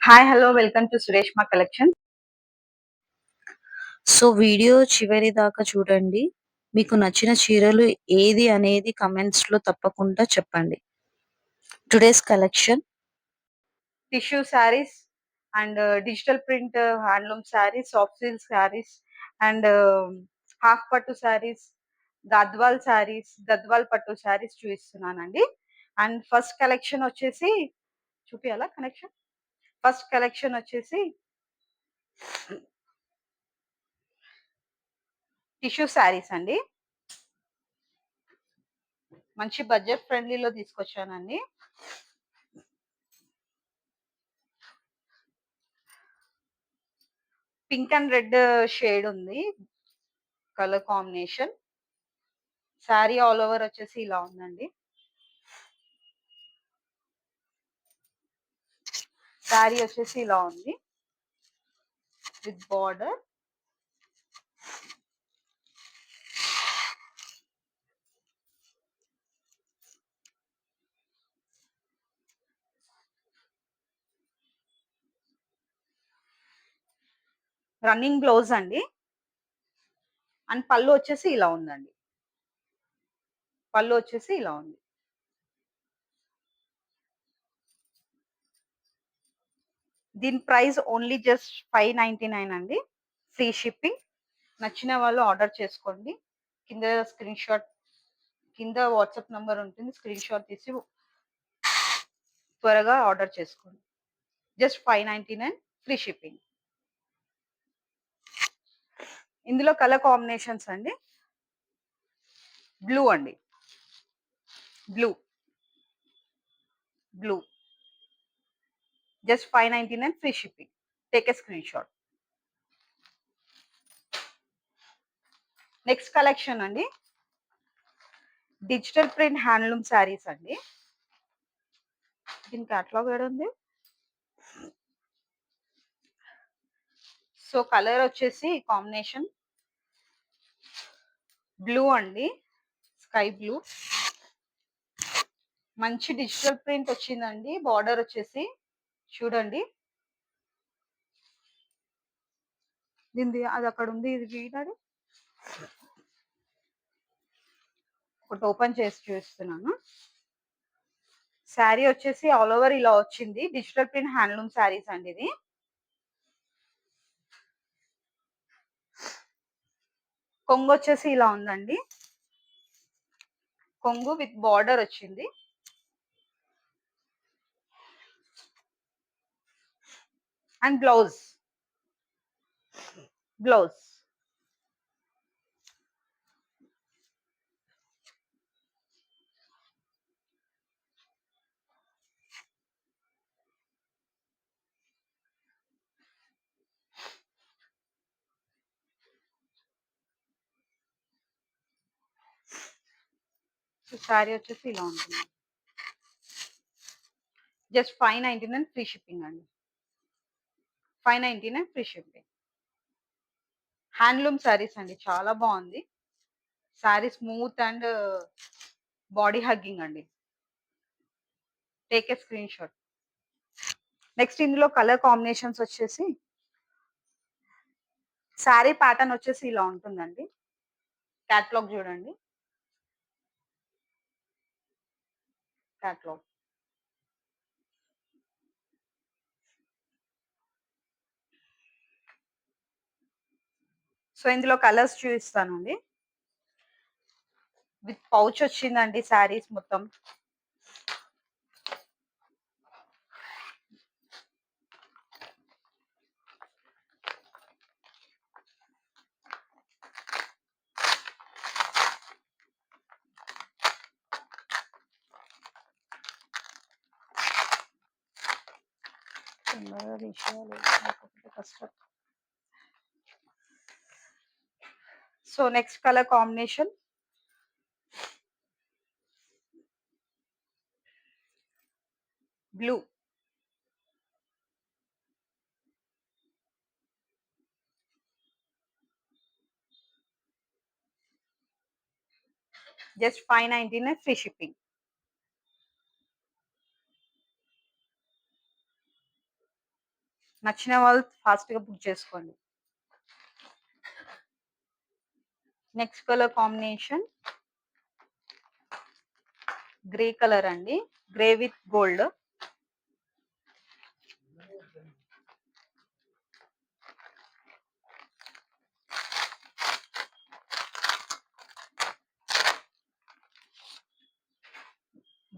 Hi hello welcome to Sureshma collection. So video చివరి దాకా చూడండి. మీకు నచ్చిన చీరలు ఏది అనేది కమెంట్స్‌లో తప్పకుండా చెప్పండి. Today's collection tissue saris and digital print handloom saris, soft silk saris and half పట్టు శారీస్, గద్వాల్ పట్టు శారీస్ చూపిస్తున్నానండి. అండ్ ఫస్ట్ కలెక్షన్ వచ్చేసి చూపియాలా కలెక్షన్? ఫస్ట్ కలెక్షన్ వచ్చేసి టిష్యూ శారీస్ అండి. మంచి బడ్జెట్ ఫ్రెండ్లీలో తీసుకొచ్చానండి. పింక్ అండ్ రెడ్ షేడ్ ఉంది colour combination. Sari all over వచ్చేసి ఇలా ఉందండి. శారీ వచ్చేసి ఇలా ఉంది విత్ బార్డర్. రన్నింగ్ బ్లౌజ్ అండి. అండ్ పళ్ళు వచ్చేసి ఇలా ఉందండి. పళ్ళు వచ్చేసి ఇలా ఉంది. దీని ప్రైస్ ఓన్లీ జస్ట్ 599 అండి. Free shipping. నచ్చిన వాళ్ళు ఆర్డర్ చేసుకోండి. కింద స్క్రీన్ షాట్, కింద వాట్సాప్ నంబర్ ఉంటుంది. స్క్రీన్ షాట్ తీసి త్వరగా ఆర్డర్ చేసుకోండి. Just 599 free shipping. ఇందులో కలర్ కాంబినేషన్స్ అండి. బ్లూ అండి, blue blue just 599 free shipping. Take a screenshot. Next collection అండి, డిజిటల్ ప్రింట్ హ్యాండ్లూమ్ శారీస్ అండి. దీని క్యాటలాగ్ ఏడ ఉంది? సో కలర్ వచ్చేసి కాంబినేషన్ బ్లూ అండి, స్కై బ్లూ. మంచి డిజిటల్ ప్రింట్ వచ్చిందండి. బార్డర్ వచ్చేసి చూడండి. దీనిది అది అక్కడ ఉంది, ఇది వీడాడు. ఒకటి ఓపెన్ చేసి చూస్తున్నాను. శారీ వచ్చేసి ఆల్ ఓవర్ ఇలా వచ్చింది. డిజిటల్ ప్రింట్ హ్యాండ్లూమ్ శారీస్ అండి ఇది. కొంగు వచ్చేసి ఇలా ఉందండి. కొంగు విత్ బార్డర్ వచ్చింది. అండ్ బ్లౌజ్ బ్లౌజ్ శారీ వచ్చేసి ఇలా ఉంటుంది. జస్ట్ 599 ఫ్రీ షిప్పింగ్ అండి. 599 ఫ్రీ షిప్పింగ్. హ్యాండ్లూమ్ శారీస్ అండి, చాలా బాగుంది. Sari smooth and body hugging అండి. Take a screenshot. Next ఇందులో కలర్ కాంబినేషన్స్ వచ్చేసి శారీ ప్యాటర్న్ వచ్చేసి ఇలా ఉంటుందండి. క్యాట్లాగ్ చూడండి. క్యాట్లాగ్ సో ఇందులో కలర్స్ చూపిస్తానండి. విత్ పౌచ్ వచ్చిందండి శారీస్ మొత్తం. కష్టం. So next colour combination blue. Just 599 free shipping. నచ్చిన వాళ్ళు ఫాస్ట్గా బుక్ చేసుకోండి. Next colour combination grey colour అండి, grey with gold.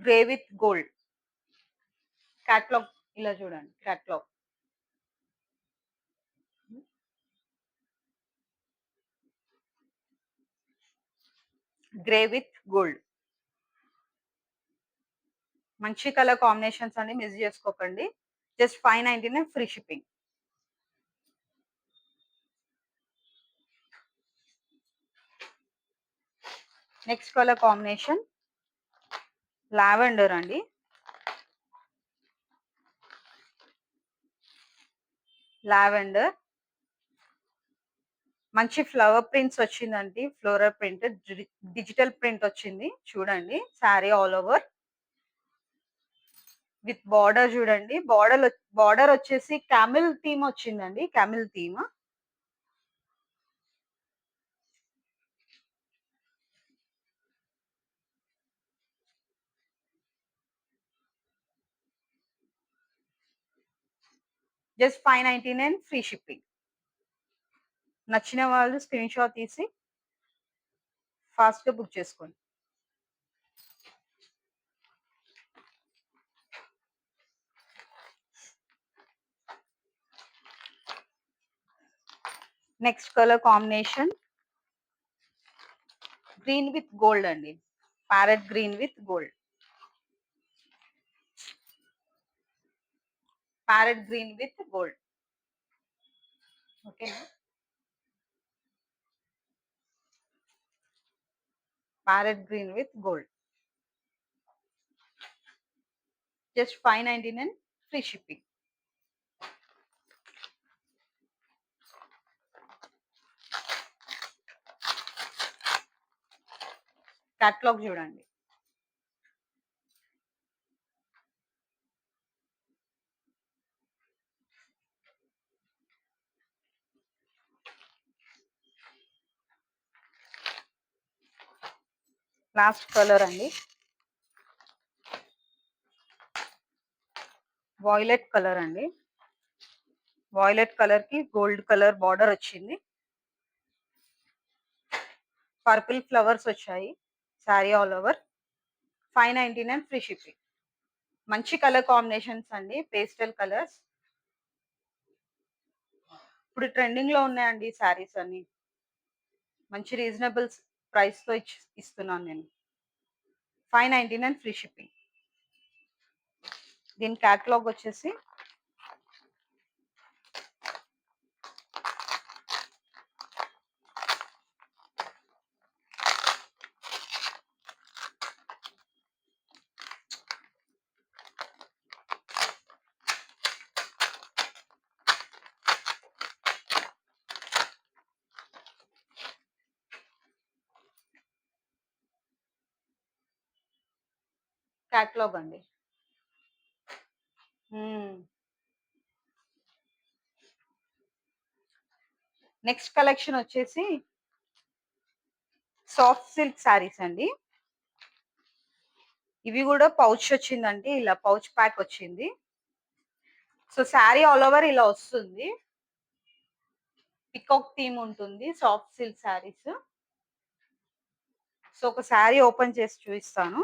Grey with gold catalogue ఇలా చూడండి, క్యాట్లాగ్. గ్రే విత్ గోల్డ్ మంచి కలర్ కాంబినేషన్స్ అండి, మిస్ చేసుకోకండి. Just 599 free shipping. Next colour combination lavender అండి, లావెండర్. మంచి ఫ్లవర్ ప్రింట్స్ వచ్చిందండి, ఫ్లోరల్ ప్రింట్, డిజిటల్ ప్రింట్ వచ్చింది చూడండి. Sari all over with border చూడండి. బార్డర్ వచ్చేసి క్యామిల్ థీమ్ వచ్చిందండి, camel theme. Just 599 free shipping. నచ్చిన వాళ్ళు స్క్రీన్ షాట్ తీసి ఫాస్ట్ గా బుక్ చేసుకోండి. Next colour combination green with gold అండి, parrot green with gold. Parrot green with gold. ఓకేనా, parrot green with gold. Just 599 free shipping. Catalogue చూడండి. Last colour అండి, violet colour అండి. వాయిలెట్ కలర్ కి gold colour border వచ్చింది, purple flowers వచ్చాయి. Sari all over 599 free shipping. మంచి colour combinations అండి, pastel colours. ఇప్పుడు ట్రెండింగ్ లో ఉన్నాయండి శారీస్ అన్ని. మంచి రీజనబుల్ ప్రైస్ తో ఇస్తున్నాను నేను. 599 ఫ్రీ షిప్పింగ్. దీని క్యాటలాగ్ వచ్చేసి క్యాటలాగ్ అండి. నెక్స్ట్ కలెక్షన్ వచ్చేసి సాఫ్ట్ సిల్క్ శారీస్ అండి. ఇవి కూడా పౌచ్ వచ్చిందండి, ఇలా పౌచ్ ప్యాక్ వచ్చింది. సో శారీ ఆల్ ఓవర్ ఇలా వస్తుంది, పికాక్ థీమ్ ఉంటుంది, సాఫ్ట్ సిల్క్ శారీస్. సో ఒక శారీ ఓపెన్ చేసి చూపిస్తాను.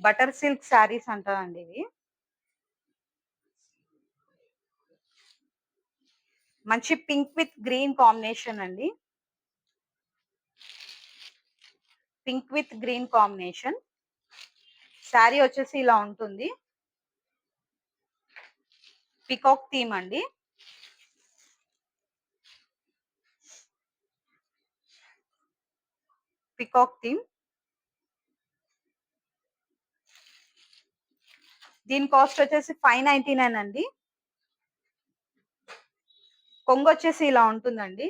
బటర్ సిల్క్ శారీస్ అంటారండి ఇవి. మంచి పింక్ విత్ గ్రీన్ కాంబినేషన్ అండి, pink with green combination. Sari వచ్చేసి ఇలా ఉంటుంది, పికాక్ థీమ్ అండి. Peacock theme. దీని కాస్ట్ వచ్చేసి 599 అండి. కొంగు వచ్చేసి ఇలా ఉంటుందండి,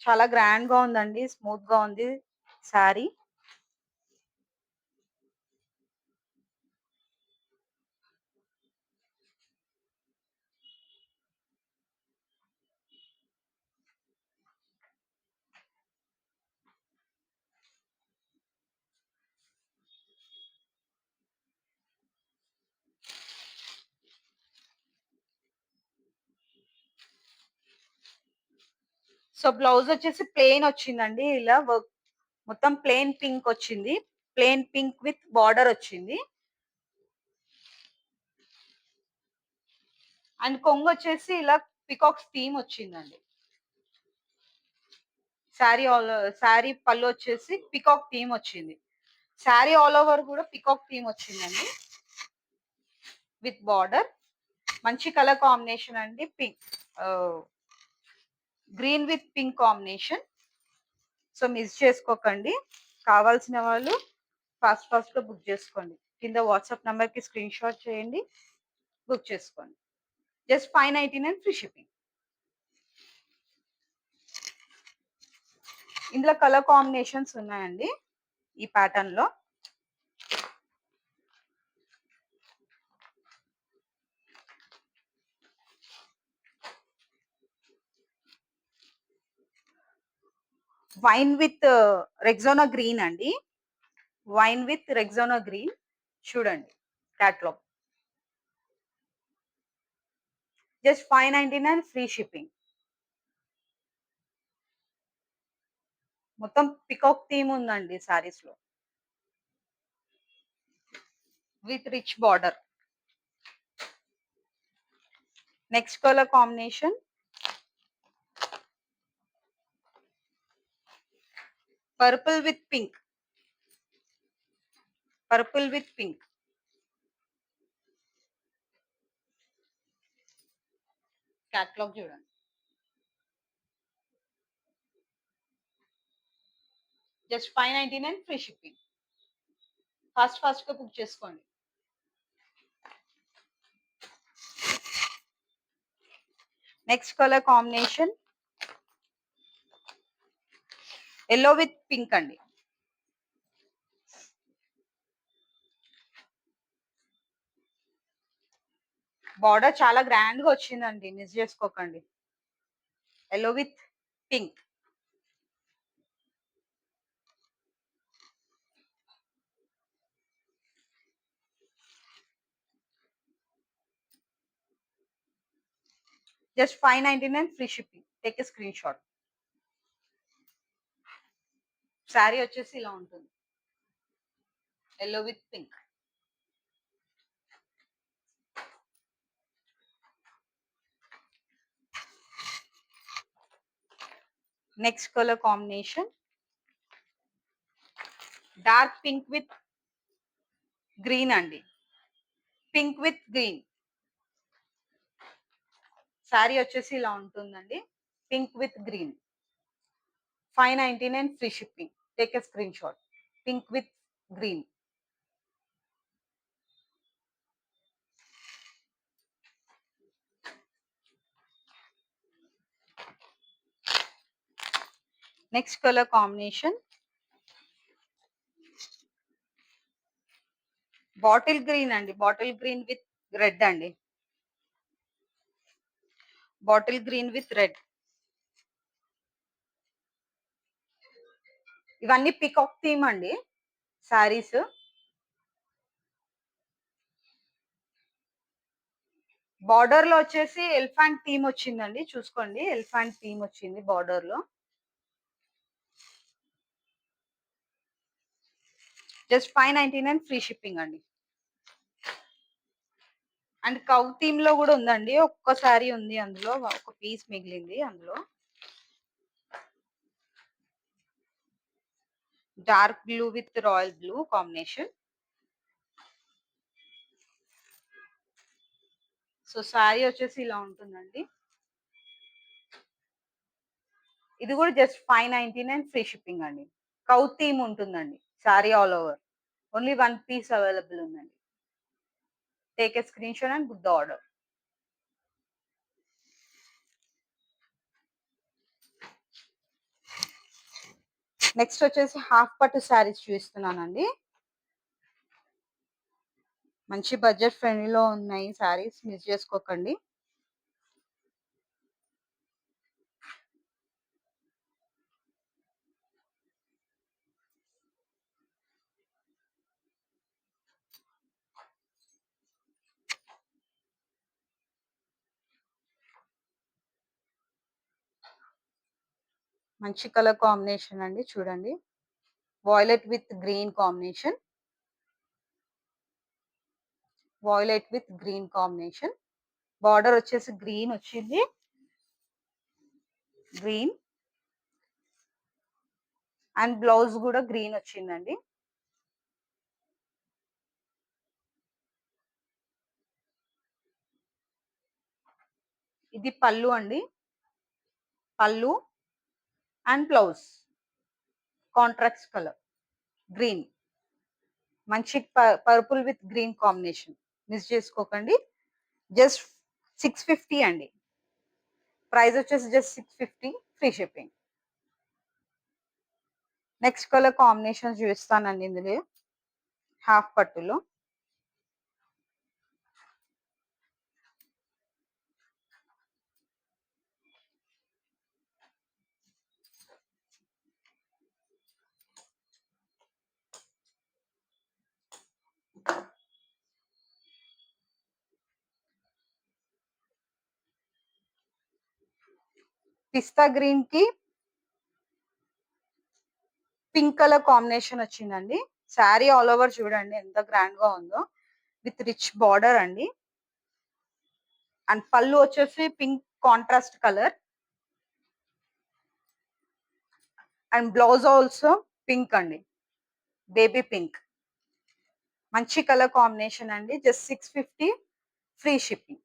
చాలా గ్రాండ్ గా ఉందండి, స్మూత్ గా ఉంది శారీ. సో బ్లౌజ్ వచ్చేసి ప్లెయిన్ వచ్చిందండి, ఇలా వర్క్ మొత్తం ప్లెయిన్ పింక్ వచ్చింది. ప్లెయిన్ పింక్ విత్ బార్డర్ వచ్చింది. అండ్ కొంగు వచ్చేసి ఇలా పికాక్స్ థీమ్ వచ్చిందండి. శారీ పళ్ళు వచ్చేసి పికాక్ థీమ్ వచ్చింది. శారీ ఆల్ ఓవర్ కూడా పికాక్ థీమ్ వచ్చిందండి విత్ బార్డర్. మంచి కలర్ కాంబినేషన్ అండి, pink green with pink combination. So miss చేసుకోకండి. కావాల్సిన వాళ్ళు ఫాస్ట్ గా బుక్ చేసుకోండి. కింద వాట్సాప్ నంబర్ కి స్క్రీన్ షాట్ చేయండి, బుక్ చేసుకోండి. Just 599 free shipping. ఇందులో కలర్ కాంబినేషన్స్ ఉన్నాయండి ఈ ప్యాటర్న్ లో. వైన్ విత్ రెగ్జోనా గ్రీన్ అండి, వైన్ విత్ రెగ్జోనా గ్రీన్. చూడండి క్యాట్లాగ్. Just 599 free shipping. మొత్తం పికాక్ థీమ్ ఉందండి సారీస్ లో with rich border. Next colour combination purple with pink. Purple with pink. Catalogue చూడండి. Just 599 free shipping. ఫాస్ట్ గా book చేసుకోండి. Next colour combination yellow with pink అండి. Border చాలా grand గా వచ్చిందండి, మిస్ చేసుకోకండి. Yellow with pink. Just 599 free shipping. Take a screenshot. Sari వచ్చేసి ఇలా ఉంటుంది, yellow with pink. Next colour combination dark pink with green అండి, పింక్ విత్ గ్రీన్. శారీ వచ్చేసి ఇలా ఉంటుందండి, pink with green. 599 free shipping. Take a screen shot. Pink with green. Next colour combination bottle green అండి, bottle green with red అండి, bottle green with red. ఇవన్నీ peacock theme అండి saris. Border లో వచ్చేసి elephant theme వచ్చిందండి, చూసుకోండి. ఎలిఫెంట్ థీమ్ వచ్చింది border లో. జస్ట్ 599 ఫ్రీ షిప్పింగ్ అండి. అండ్ కౌ థీమ్ లో కూడా ఉందండి, ఒక్క శారీ ఉంది అందులో, ఒక పీస్ మిగిలింది అందులో. Dark blue with royal blue combination. So sari వచ్చేసి ఇలా ఉంటుందండి. ఇది కూడా జస్ట్ 599 ఫ్రీ షిప్పింగ్ అండి. కౌ థీమ్ ఉంటుందండి sari all over. Only one piece available ఉందండి. Take a screenshot and book the order. Next వచ్చేసి హాఫ్ పట్టు శారీస్ చూపిస్తున్నానండి. మంచి బడ్జెట్ ఫ్రెండ్లీలో ఉన్నాయి శారీస్, మిస్ చేసుకోకండి. మంచి కలర్ కాంబినేషన్ అండి, చూడండి. Violet with green combination. Violet with green combination. Border వచ్చేసి గ్రీన్ వచ్చింది. గ్రీన్ అండ్ బ్లౌజ్ కూడా గ్రీన్ వచ్చిందండి. ఇది పళ్ళు అండి. పళ్ళు and blouse contract colour green. మంచి purple with green combination, miss చేసుకోకండి. జస్ట్ 650 అండి. ప్రైస్ వచ్చేసి just 650, free shipping. Next colour combination చూపిస్తానండి ఇందులో, హాఫ్ పట్టులో. పిస్తా గ్రీన్ కి పింక్ కలర్ కాంబినేషన్ వచ్చిందండి. శారీ ఆల్ ఓవర్ చూడండి ఎంత గ్రాండ్ గా ఉందో, విత్ రిచ్ బార్డర్ అండి. అండ్ పళ్ళు వచ్చేసి pink contrast colour and blouse also pink అండి, బేబీ పింక్. మంచి కలర్ కాంబినేషన్ అండి. Just 650, free shipping.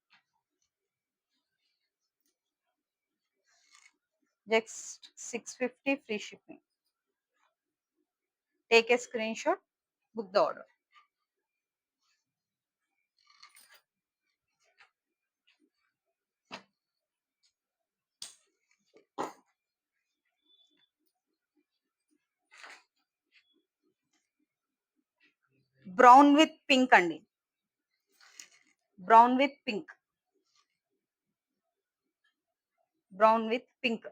Just 650, free shipping. Take a screenshot, book the order. Brown with pink అండి. Brown with pink. Brown with pink.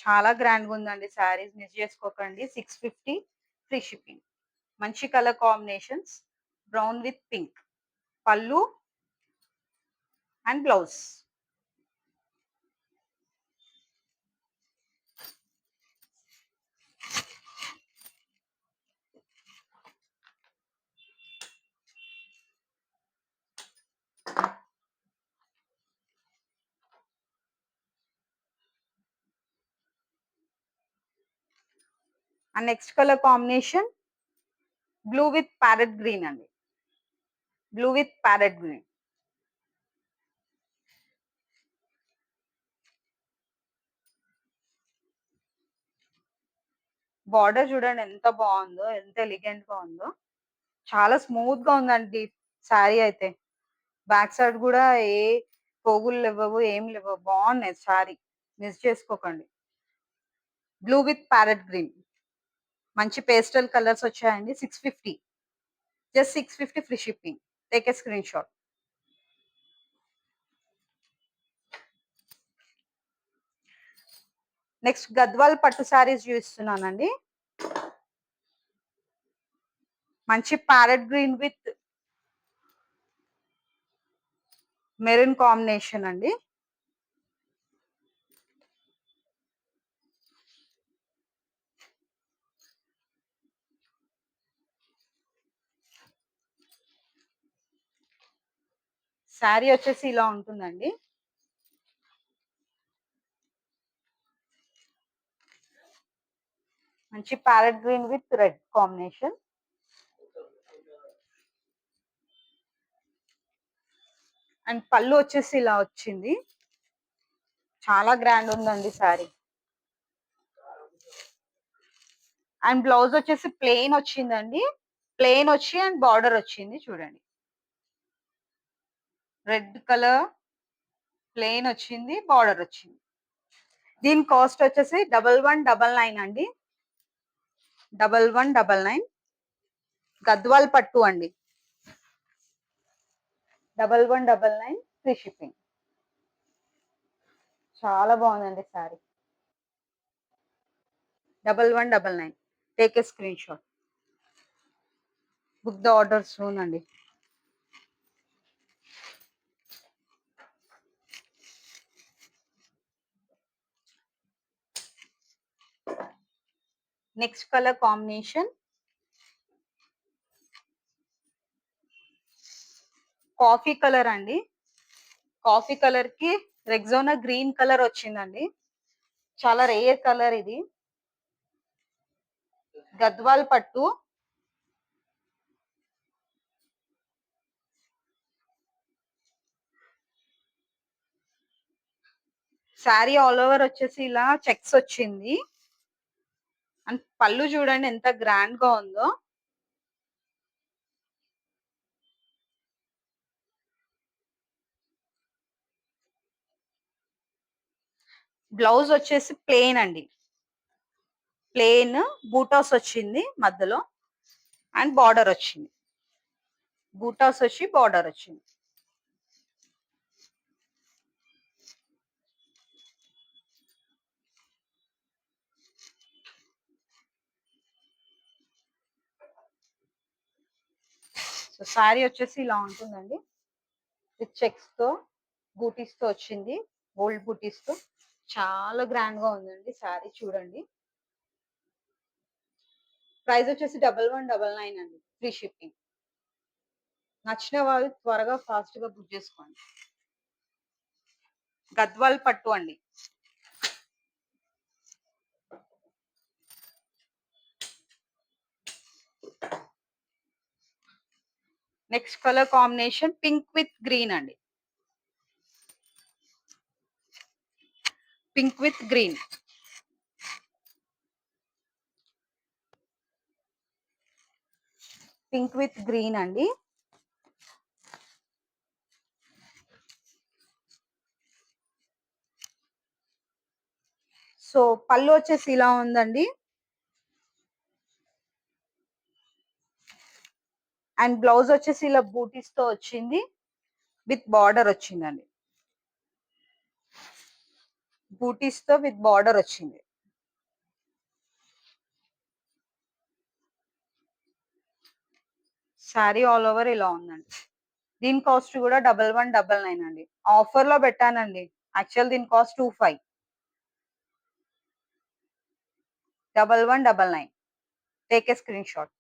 చాలా grand గా ఉందండి saris, miss చేసుకోకండి. 650, free shipping. మంచి colour combinations. Brown with pink. పళ్ళు and blouse. And next colour combination blue with parrot green అండి. Blue with parrot green. Border చూడండి ఎంత బాగుందో, ఎంత ఎలిగెంట్ గా ఉందో. చాలా స్మూత్ గా ఉందండి శారీ అయితే. బ్యాక్ సైడ్ కూడా ఏ పోగులు లేవవు, ఏం లేవు, బాగున్నాయి శారీ, మిస్ చేసుకోకండి. Blue with parrot green. మంచి పేస్టల్ కలర్స్ వచ్చాయండి. 650, just 650, free shipping. Take a screenshot. Next Gadwal పట్టు శారీస్ చూపిస్తున్నానండి. మంచి parrot green with maroon combination అండి. శారీ వచ్చేసి ఇలా ఉంటుందండి. మంచి parrot green with red combination. And పళ్ళు వచ్చేసి ఇలా వచ్చింది. చాలా గ్రాండ్ ఉందండి శారీ. అండ్ బ్లౌజ్ వచ్చేసి ప్లెయిన్ వచ్చిందండి. ప్లెయిన్ వచ్చి అండ్ బార్డర్ వచ్చింది చూడండి. రెడ్ కలర్ ప్లెయిన్ వచ్చింది, బార్డర్ వచ్చింది. దీని కాస్ట్ వచ్చేసి 1199 అండి. 1199 గద్వాల్ పట్టు అండి. 1199 ఫ్రీ షిప్పింగ్. చాలా బాగుందండి sari. 1199. Take a screenshot. Book the order soon అండి. Next colour combination coffee colour అండి. కాఫీ కలర్ కి రెగ్జోనా గ్రీన్ కలర్ వచ్చిందండి. చాలా రేర్ కలర్ ఇది. గద్వాల్ పట్టు. శారీ ఆల్ ఓవర్ వచ్చేసి ఇలా చెక్స్ వచ్చింది. అండ్ పళ్ళు చూడండి ఎంత గ్రాండ్ గా ఉందో. బ్లౌజ్ వచ్చేసి ప్లెయిన్ అండి. ప్లెయిన్ బూటాస్ వచ్చింది మధ్యలో. అండ్ బార్డర్ వచ్చింది. బూటాస్ వచ్చి బార్డర్ వచ్చింది. సో శారీ వచ్చేసి ఇలా ఉంటుందండి. విత్ చెక్స్ తో బూటీస్ తో వచ్చింది. గోల్డ్ బూటీస్ తో చాలా గ్రాండ్ గా ఉందండి శారీ చూడండి. ప్రైస్ వచ్చేసి 1199 అండి. Free shipping. నచ్చిన వాళ్ళు త్వరగా ఫాస్ట్ గా బుక్ చేసుకోండి. గద్వాల్ పట్టు అండి. Next colour combination pink with green అండి. Pink with green. Pink with green అండి. సో పళ్ళు వచ్చేసి ఇలా ఉందండి. అండ్ బ్లౌజ్ వచ్చేసి ఇలా బూటీస్ తో వచ్చింది. విత్ బార్డర్ వచ్చిందండి. బూటీస్ తో విత్ బార్డర్ వచ్చింది. శారీ ఆల్ ఓవర్ ఇలా ఉందండి. దీని కాస్ట్ కూడా 1199 అండి. ఆఫర్ లో పెట్టానండి. యాక్చువల్ దీని cost 25. 1199. Take a screenshot.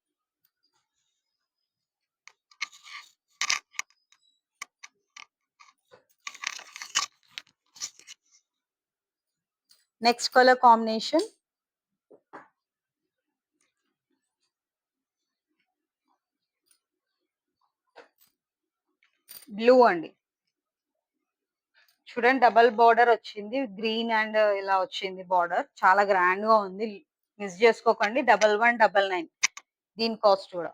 Next colour combination blue అండి. చూడండి డబల్ బార్డర్ వచ్చింది. గ్రీన్ అండ్ ఇలా వచ్చింది బార్డర్. చాలా గ్రాండ్ గా ఉంది. మిస్ చేసుకోకండి. 1199. దీని కాస్ట్ కూడా.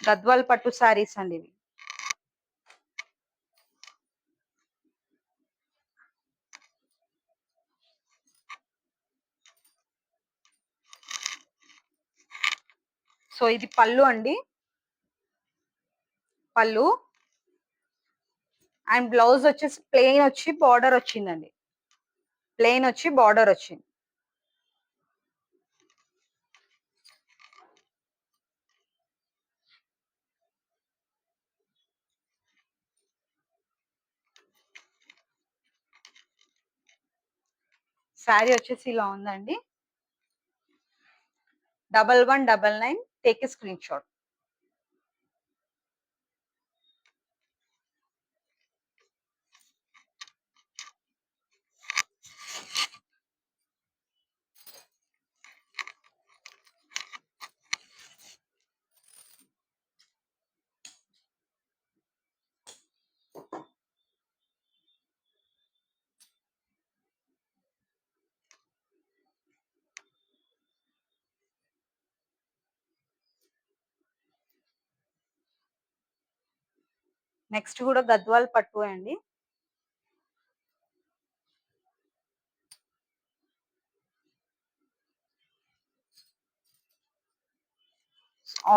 గద్వాల్ పట్టు శారీస్ అండి ఇవి. సో ఇది పళ్ళు అండి. పళ్ళు అండ్ బ్లౌజ్ వచ్చేసి ప్లెయిన్ వచ్చి బార్డర్ వచ్చిందండి. ప్లెయిన్ వచ్చి బార్డర్ వచ్చింది. శారీ వచ్చేసి ఇలా ఉందండి. 1199. Take a screenshot. Next కూడా గద్వాల్ పట్టు అండి.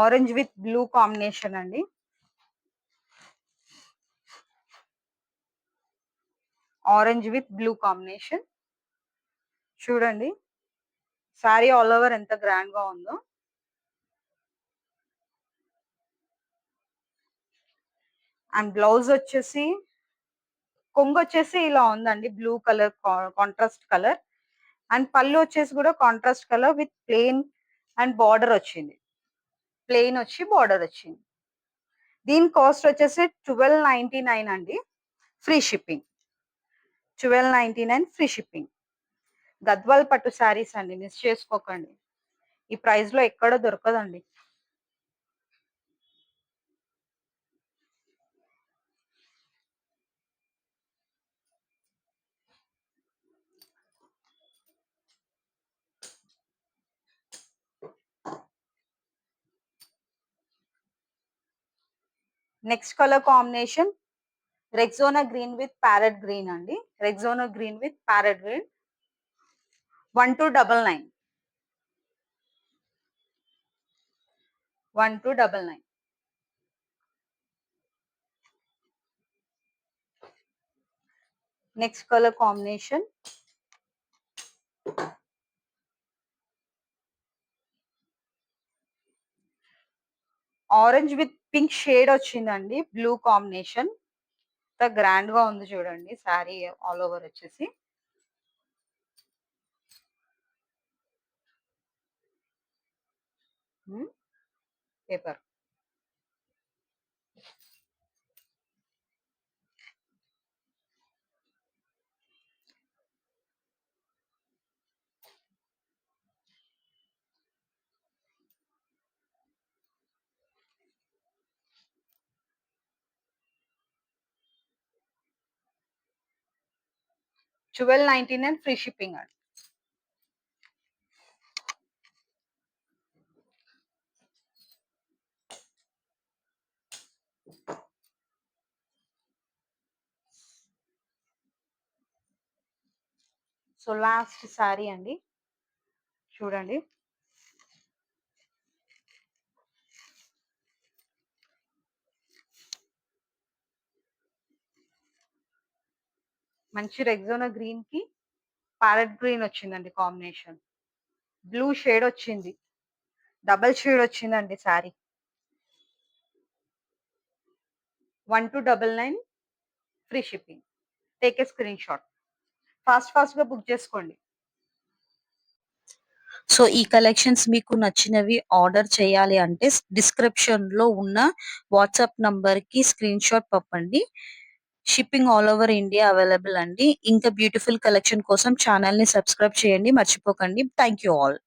ఆరెంజ్ విత్ బ్లూ కాంబినేషన్ అండి. ఆరెంజ్ విత్ బ్లూ కాంబినేషన్ చూడండి. సారీ ఆల్ ఓవర్ ఎంత గ్రాండ్ గా ఉందో. అండ్ బ్లౌజ్ వచ్చేసి కొంగు వచ్చేసి ఇలా ఉందండి, blue colour contrast colour. And పళ్ళు వచ్చేసి కూడా contrast colour with plain and border వచ్చింది. ప్లెయిన్ వచ్చి బార్డర్ వచ్చింది. దీని కాస్ట్ వచ్చేసి 1299 అండి, free shipping. 1299 free shipping. Gadwal పట్టు శారీస్ అండి, మిస్ చేసుకోకండి. ఈ ప్రైస్ లో ఎక్కడ దొరకదండి. Next colour combination Rexona green with parrot green అండి. Rexona green with parrot green 1299. 1299. Next colour combination orange with pink shade వచ్చిందండి, బ్లూ కాంబినేషన్. ఎంత గ్రాండ్ గా ఉంది చూడండి శారీ ఆల్ ఓవర్ వచ్చేసి. పేపర్ $12.99 ఫ్రీ షిప్పింగ్ అండి. సో లాస్ట్ శారీ అండి, చూడండి. మంచి రెగ్జోనా గ్రీన్ కి ప్యారెట్ గ్రీన్ వచ్చిందండి కాంబినేషన్. బ్లూ షేడ్ వచ్చింది, డబల్ షేడ్ వచ్చిందండి sari. 1299 free shipping. Take a screen shot. Fast గా బుక్ చేసుకోండి. సో ఈ కలెక్షన్స్ మీకు నచ్చినవి ఆర్డర్ చేయాలి అంటే డిస్క్రిప్షన్ లో ఉన్న వాట్సాప్ నంబర్ కి స్క్రీన్ షాట్ పంపండి. Shipping all over India available అండి. ఇంకా బ్యూటిఫుల్ కలెక్షన్ కోసం ఛానల్ ని సబ్స్క్రైబ్ చేయండి మర్చిపోకండి. Thank you all.